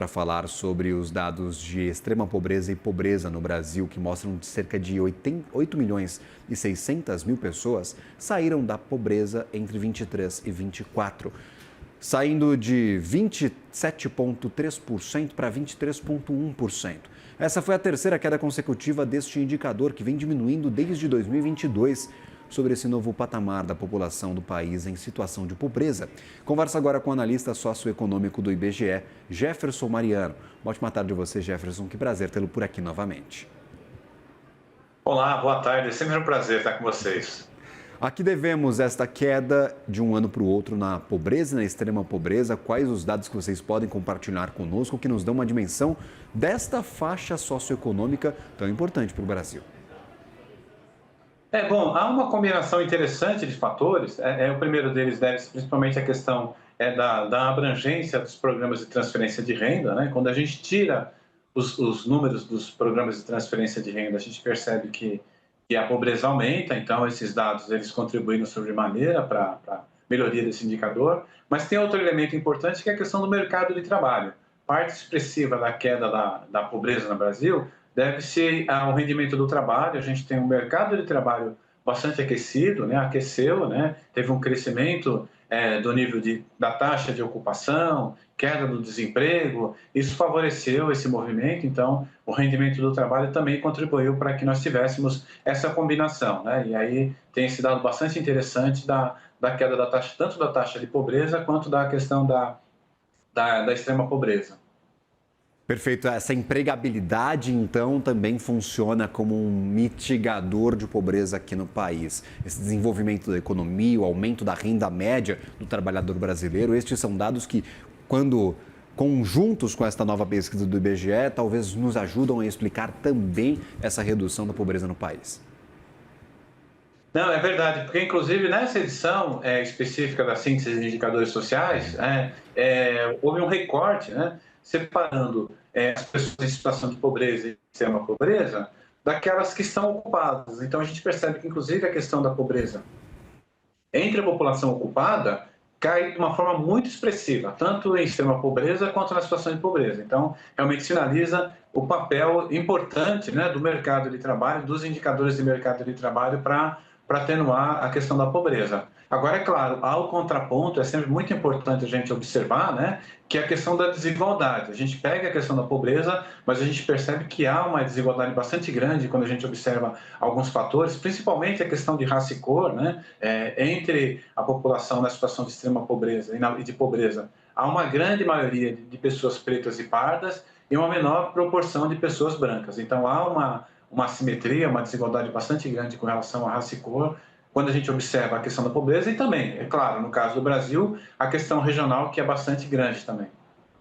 Para falar sobre os dados de extrema pobreza e pobreza no Brasil, que mostram que cerca de 8 milhões e 600 mil pessoas saíram da pobreza entre 23 e 24, saindo de 27,3% para 23,1%. Essa foi a terceira queda consecutiva deste indicador, que vem diminuindo desde 2022. Sobre esse novo patamar da população do país em situação de pobreza. Conversa agora com o analista socioeconômico do IBGE, Jefferson Mariano. Uma ótima tarde a você, Jefferson. Que prazer tê-lo por aqui novamente. Olá, boa tarde. É sempre um prazer estar com vocês. A que devemos esta queda de um ano para o outro na pobreza e na extrema pobreza? Quais os dados que vocês podem compartilhar conosco que nos dão uma dimensão desta faixa socioeconômica tão importante para o Brasil? Bom, há uma combinação interessante de fatores. O primeiro deles deve-se principalmente à questão da abrangência dos programas de transferência de renda, né? Quando a gente tira os números dos programas de transferência de renda, a gente percebe que a pobreza aumenta, então esses dados eles contribuem sobremaneira para a melhoria desse indicador. Mas tem outro elemento importante que é a questão do mercado de trabalho. Parte expressiva da queda da pobreza no Brasil deve-se ao rendimento do trabalho. A gente tem um mercado de trabalho bastante aquecido, né? Aqueceu, né? Teve um crescimento do nível da taxa de ocupação, queda do desemprego, isso favoreceu esse movimento, então o rendimento do trabalho também contribuiu para que nós tivéssemos essa combinação, né? E aí tem esse dado bastante interessante da queda da taxa, tanto da taxa de pobreza quanto da questão da extrema pobreza. Perfeito. Essa empregabilidade, então, também funciona como um mitigador de pobreza aqui no país. Esse desenvolvimento da economia, o aumento da renda média do trabalhador brasileiro, estes são dados que, quando conjuntos com esta nova pesquisa do IBGE, talvez nos ajudam a explicar também essa redução da pobreza no país. Não, é verdade, porque inclusive nessa edição específica da síntese de indicadores sociais, houve um recorte, né, separando as pessoas em situação de pobreza e extrema pobreza daquelas que estão ocupadas. Então a gente percebe que inclusive a questão da pobreza entre a população ocupada cai de uma forma muito expressiva, tanto em extrema pobreza quanto na situação de pobreza. Então, realmente sinaliza o papel importante, né, do mercado de trabalho, dos indicadores de mercado de trabalho para atenuar a questão da pobreza. Agora, é claro, ao contraponto, é sempre muito importante a gente observar, né, que é a questão da desigualdade. A gente pega a questão da pobreza, mas a gente percebe que há uma desigualdade bastante grande quando a gente observa alguns fatores, principalmente a questão de raça e cor, né, entre a população na situação de extrema pobreza e de pobreza. Há uma grande maioria de pessoas pretas e pardas e uma menor proporção de pessoas brancas. Então, há uma assimetria, uma desigualdade bastante grande com relação à raça e cor, quando a gente observa a questão da pobreza e também, é claro, no caso do Brasil, a questão regional, que é bastante grande também.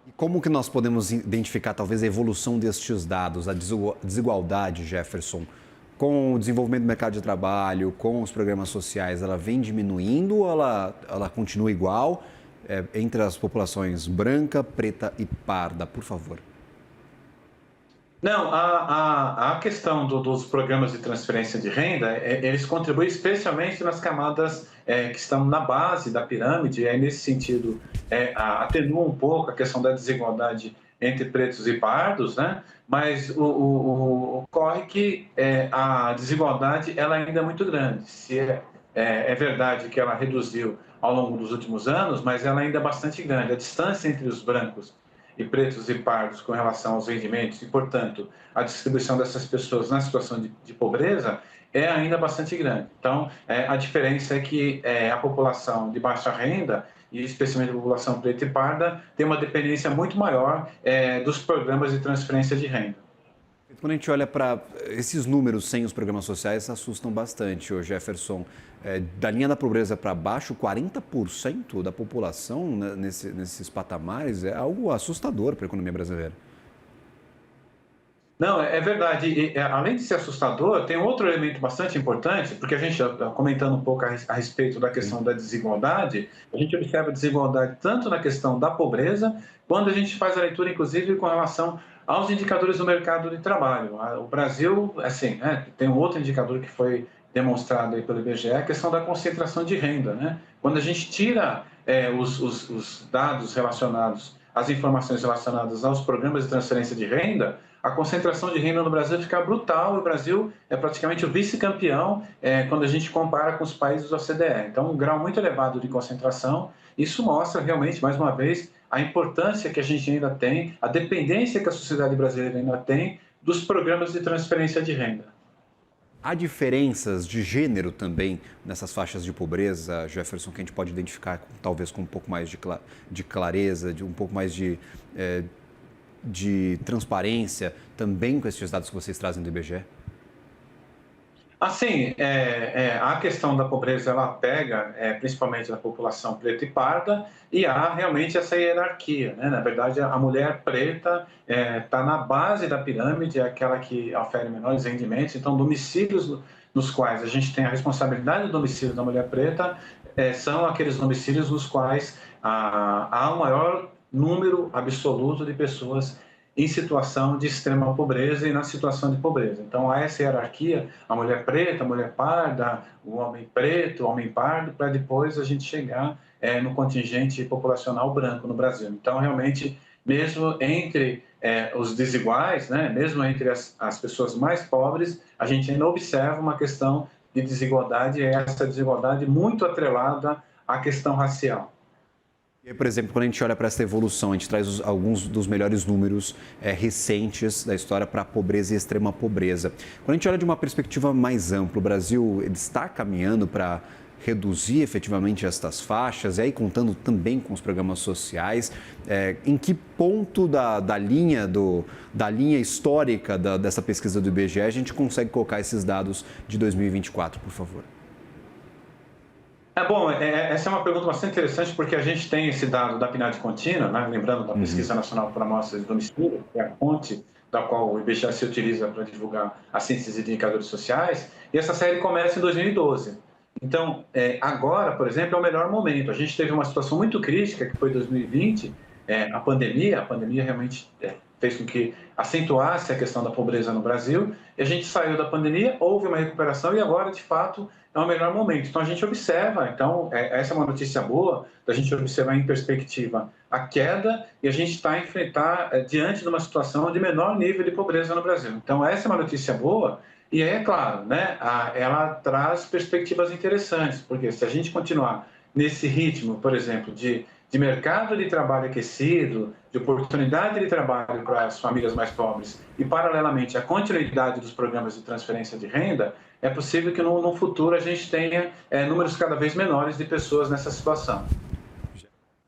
E como que nós podemos identificar, talvez, a evolução destes dados, a desigualdade, Jefferson, com o desenvolvimento do mercado de trabalho, com os programas sociais, ela vem diminuindo ou ela continua igual entre as populações branca, preta e parda, por favor? Não, a questão dos programas de transferência de renda, eles contribuem especialmente nas camadas que estão na base da pirâmide, e aí, nesse sentido, atenua um pouco a questão da desigualdade entre pretos e pardos, né? Mas ocorre que a desigualdade ela ainda é muito grande. Se é verdade que ela reduziu ao longo dos últimos anos, mas ela ainda é bastante grande. A distância entre os brancos e pretos e pardos com relação aos rendimentos e, portanto, a distribuição dessas pessoas na situação de pobreza é ainda bastante grande. Então, a diferença é que a população de baixa renda, e especialmente a população preta e parda, tem uma dependência muito maior dos programas de transferência de renda. Quando a gente olha para esses números sem os programas sociais, assustam bastante, ô Jefferson. Da linha da pobreza para baixo, 40% da população, né, nesses patamares é algo assustador para a economia brasileira. Não, é verdade. E, além de ser assustador, tem outro elemento bastante importante, porque a gente, comentando um pouco a respeito da Sim. questão da desigualdade, a gente observa a desigualdade tanto na questão da pobreza, quando a gente faz a leitura, inclusive, com relação aos indicadores do mercado de trabalho. O Brasil, assim, né, tem um outro indicador que foi demonstrado aí pelo IBGE, a questão da concentração de renda, né? Quando a gente tira os dados relacionados as informações relacionadas aos programas de transferência de renda, a concentração de renda no Brasil fica brutal e o Brasil é praticamente o vice-campeão quando a gente compara com os países da OCDE. Então, um grau muito elevado de concentração. Isso mostra realmente, mais uma vez, a importância que a gente ainda tem, a dependência que a sociedade brasileira ainda tem dos programas de transferência de renda. Há diferenças de gênero também nessas faixas de pobreza, Jefferson, que a gente pode identificar talvez com um pouco mais de clareza, de um pouco mais de transparência, também com esses dados que vocês trazem do IBGE? Assim, a questão da pobreza, ela pega principalmente na população preta e parda, e há realmente essa hierarquia, né? Na verdade, a mulher preta está na base da pirâmide, é aquela que ofere menores rendimentos, então domicílios nos quais a gente tem a responsabilidade do domicílio da mulher preta são aqueles domicílios nos quais há um maior número absoluto de pessoas em situação de extrema pobreza e na situação de pobreza. Então, há essa hierarquia, a mulher preta, a mulher parda, o homem preto, o homem pardo, para depois a gente chegar no contingente populacional branco no Brasil. Então, realmente, mesmo entre os desiguais, né, mesmo entre as pessoas mais pobres, a gente ainda observa uma questão de desigualdade, e essa desigualdade muito atrelada à questão racial. E, por exemplo, quando a gente olha para essa evolução, a gente traz alguns dos melhores números recentes da história para a pobreza e extrema pobreza. Quando a gente olha de uma perspectiva mais ampla, o Brasil ele está caminhando para reduzir efetivamente estas faixas, e aí contando também com os programas sociais, em que ponto da linha histórica dessa pesquisa do IBGE a gente consegue colocar esses dados de 2024, por favor? Bom, essa é uma pergunta bastante interessante, porque a gente tem esse dado da PNAD contínua, né? Lembrando da Pesquisa Nacional por Amostras de Domicílio, que é a fonte da qual o IBGE se utiliza para divulgar a síntese de indicadores sociais, e essa série começa em 2012. Então, agora, por exemplo, é o melhor momento. A gente teve uma situação muito crítica, que foi 2020, a pandemia realmente fez com que acentuasse a questão da pobreza no Brasil, e a gente saiu da pandemia, houve uma recuperação e agora, de fato, é o melhor momento. Então, a gente observa, essa é uma notícia boa, da gente observar em perspectiva a queda e a gente está diante de uma situação de menor nível de pobreza no Brasil. Então, essa é uma notícia boa e é claro, né, ela traz perspectivas interessantes, porque se a gente continuar nesse ritmo, por exemplo, de mercado de trabalho aquecido, de oportunidade de trabalho para as famílias mais pobres e, paralelamente, a continuidade dos programas de transferência de renda, é possível que no futuro a gente tenha números cada vez menores de pessoas nessa situação.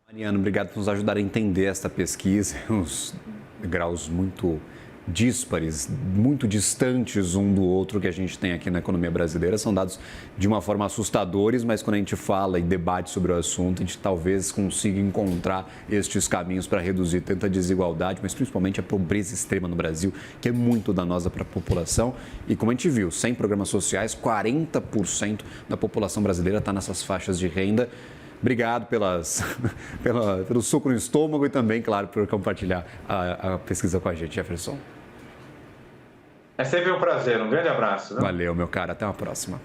Mariano, obrigado por nos ajudar a entender esta pesquisa, uns graus muito díspares, muito distantes um do outro que a gente tem aqui na economia brasileira. São dados de uma forma assustadores, mas quando a gente fala e debate sobre o assunto, a gente talvez consiga encontrar estes caminhos para reduzir tanta desigualdade, mas principalmente a pobreza extrema no Brasil, que é muito danosa para a população. E como a gente viu, sem programas sociais, 40% da população brasileira está nessas faixas de renda. Obrigado pelo soco no estômago e também, claro, por compartilhar a pesquisa com a gente, Jefferson. É sempre um prazer. Um grande abraço. Né? Valeu, meu cara. Até uma próxima.